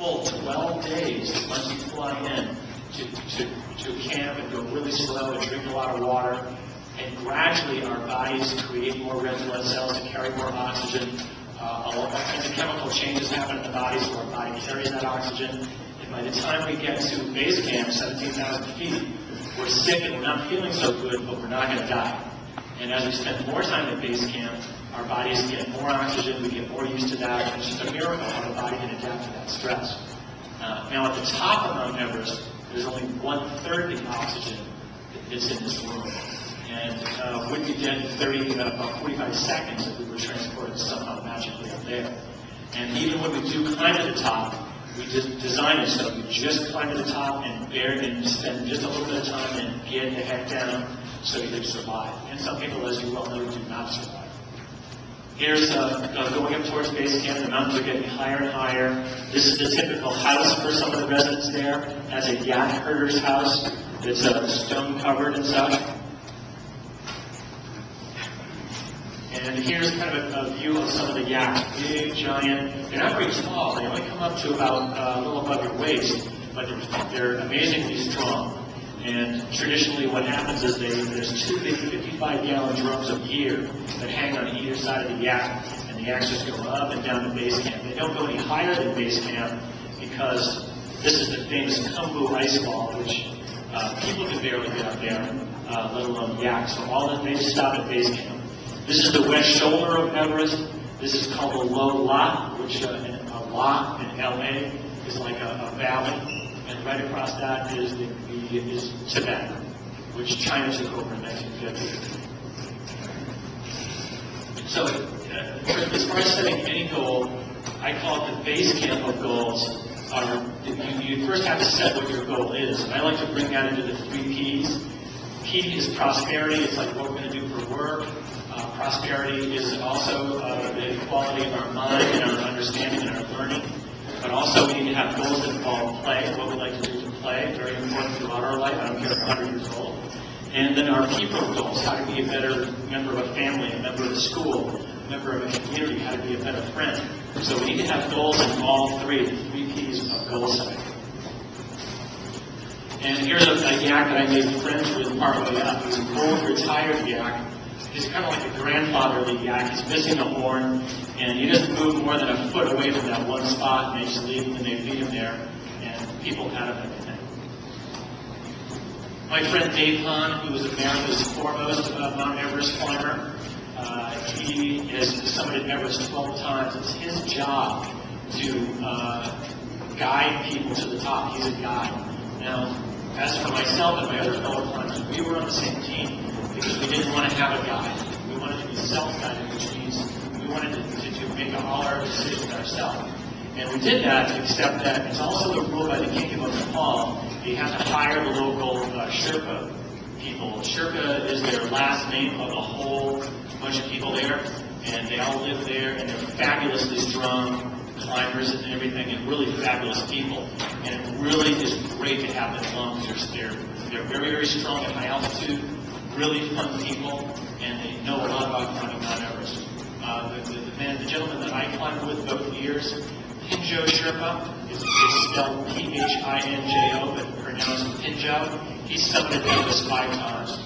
full 12 days once you fly in to camp and go really slow and drink a lot of water. And gradually our bodies create more red blood cells to carry more oxygen. All kinds of chemical changes happen in the body, so our body carries that oxygen. And by the time we get to base camp, 17,000 feet, we're sick and we're not feeling so good, but we're not going to die. And as we spend more time at base camp, our bodies get more oxygen, we get more used to that, and it's just a miracle how the body can adapt to that stress. Now at the top of Mount Everest, there's only 1/3 the oxygen that's in this room. And we'd be dead in about 45 seconds if we were transported somehow magically up there. And even when we do climb to the top, we just design it so you just climb to the top and bear and spend just a little bit of time and get the heck down so you can survive. And some people, as you well know, do not survive. Here's going up towards base camp. The mountains are getting higher and higher. This is the typical house for some of the residents there. That's a yak herder's house. It's stone covered and such. And here's kind of a view of some of the yaks. Big, giant. They're not very tall. They only come up to about a little above your waist, but they're amazingly strong. And traditionally what happens is there's two big 55-gallon drums of gear that hang on either side of the yak, and the yaks just go up and down to base camp. They don't go any higher than base camp because this is the famous Kumbu ice fall, which people can barely get up there, let alone yaks. So they just stop at base camp. This is the west shoulder of Everest. This is called the Low Lot, which a lot in LA is like a valley. And right across that is Tibet, which China took over in 1950. So as far as setting any goal, I call it the base camp of goals. You first have to set what your goal is. And I like to bring that into the 3 Ps. P is prosperity. It's like what we're going to do for work. Prosperity is also the quality of our mind and our understanding and our learning. But also we need to have goals that involve play, what we like to do to play, very important throughout our life. I don't care if we're 100 years old. And then our people goals, how to be a better member of a family, a member of a school, a member of a community, how to be a better friend. So we need to have goals in all the 3 Ps of goal setting. And here's a yak that I made friends with partway up. He's an old retired yak. He's kind of like a grandfatherly yak. He's missing a horn, and he doesn't move more than a foot away from that one spot, and they just leave him and they feed him there, and people kind of everything. My friend Dave Hahn, who is America's foremost Mount Everest climber, he has summited Everest 12 times. It's his job to guide people to the top. He's a guide. Now, as for myself and my other fellow climbers, we were on the same team because we didn't want to have a guide. We wanted to be self-guided, which means we wanted to make all our decisions ourselves. And we did that, except that it's also the rule by the Kingdom of Nepal. You have to hire the local Sherpa people. Sherpa is their last name of a whole bunch of people there, and they all live there, and they're fabulously strong climbers and everything, and really fabulous people. And it really is great to have them along. They're very, very strong at high altitude, really fun people, and they know a lot about climbing Mount Everest. The gentleman that I climbed with both years, Pinjo Sherpa, is spelled P-H-I-N-J-O, but pronounced Pinjo. He's summited Everest 5 times.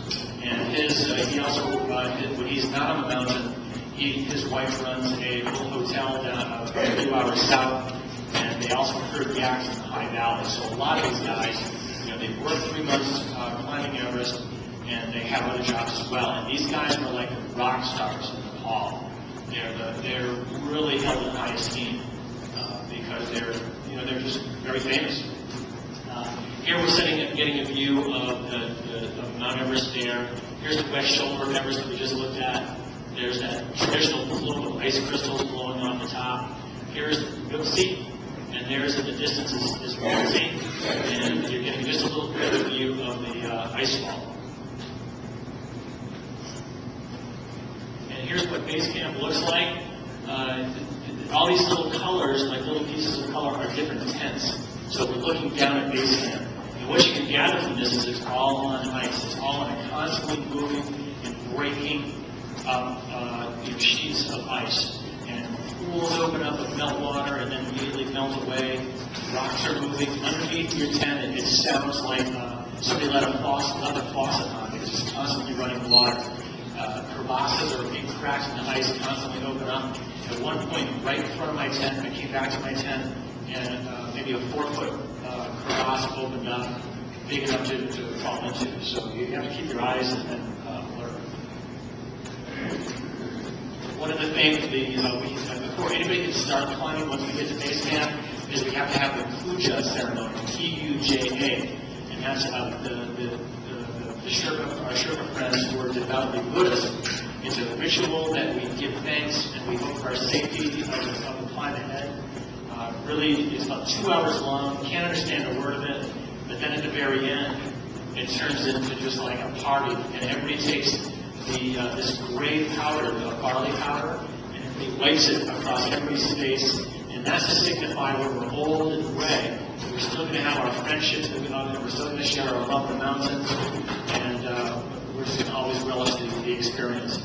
And he also, when he's not on the mountain, his wife runs a little hotel down a few hours south, and they also herd yaks in the high valley. So a lot of these guys, they work 3 months climbing Everest, and they have other jobs as well. And these guys are like rock stars in Nepal. They're really held in high esteem because they're just very famous. Here we're getting a view of Mount Everest there. Here's the west shoulder of Everest that we just looked at. There's that traditional plume of ice crystals blowing off the top. Here's Gupsi, and there's in the distance is Gupsi, and you're getting just a little bit of a view of the ice fall. And here's what base camp looks like. All these little colors, like little pieces of color, are different tents. So we're looking down at base camp. And what you can gather from this is it's all on ice. It's all on a constantly moving and breaking up sheets of ice. And pools open up with meltwater and then immediately melt away. Rocks are moving underneath your tent, and it sounds like somebody let the faucet on because it's constantly running water. Crevasses or big cracks in the ice constantly open up. At one point, right in front of my tent, I came back to my tent, and maybe a 4-foot crevasse opened up, big enough to fall into. So you have to keep your eyes and alert. One of the things before anybody can start climbing, once we get to base camp, is we have to have the puja ceremony, Puja, and that's our Sherpa friends who are devoutly Buddhist. It's a ritual that we give thanks and we hope for our safety of the climb ahead. Really, it's about 2 hours long. You can't understand a word of it, but then at the very end, it turns into just like a party, and everybody takes this gray powder, the barley powder, and everybody wipes it across everybody's face, and that's to signify we're old and gray. We're still going to have our friendships that we love, and we're still going to share our love of the mountains, and we're just going to always relish the experience.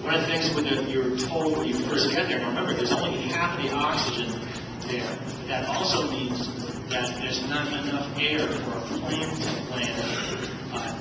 One of the things when you're told when you first get there, remember there's only half of the oxygen there. That also means that there's not enough air for a plane to land,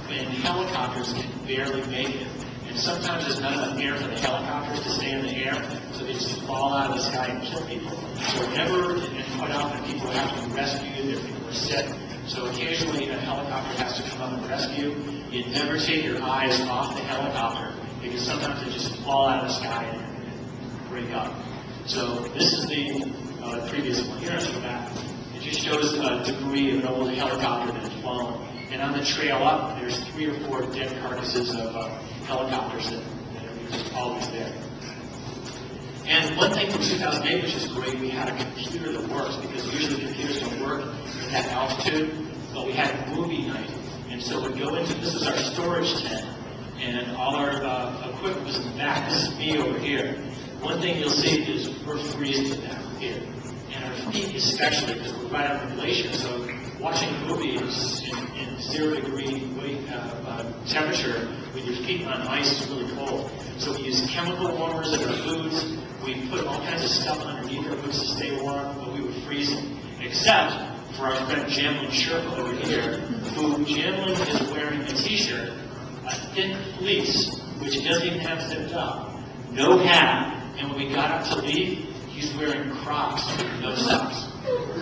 and helicopters can barely make it. And sometimes there's not enough air for the helicopters to stay in the air, so they just fall out of the sky and kill people. So whenever, and quite often people have to be rescued if people are sick, so occasionally a helicopter has to come up and rescue. You never take your eyes off the helicopter, because sometimes they just fall out of the sky and break up. So this is the previous one. Here, let's go back. It just shows a degree of an old helicopter that has fallen. And on the trail up, there's 3 or 4 dead carcasses of helicopters that are always there. And one thing from 2008, which is great, we had a computer that works, because usually computers don't work at that altitude, but we had a movie night. And so we'd go into, this is our storage tent, and all our equipment was in the back. This is me over here. One thing you'll see is we're freezing to death here. And our feet especially, because we're right on the glacier, so watching movies in 0-degree temperature with your feet on ice is really cold. So we use chemical warmers in our boots. We put all kinds of stuff underneath our boots to stay warm, but we were freezing. Except for our friend Jamlin Sherpa over here, who Jamlin is wearing a t-shirt, a thin fleece, which doesn't even have zipped up, no hat, and when we got up to leave, he's wearing Crocs with no socks.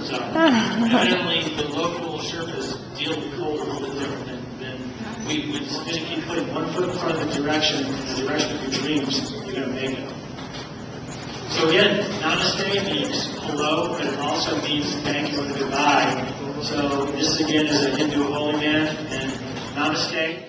So evidently the local Sherpas deal with cold a little bit different than we would. Just keep putting one foot in front of the direction of your dreams, you're going to make it. So again, namaste means hello, but it also means thank you and goodbye. So this again is a Hindu holy man, and namaste.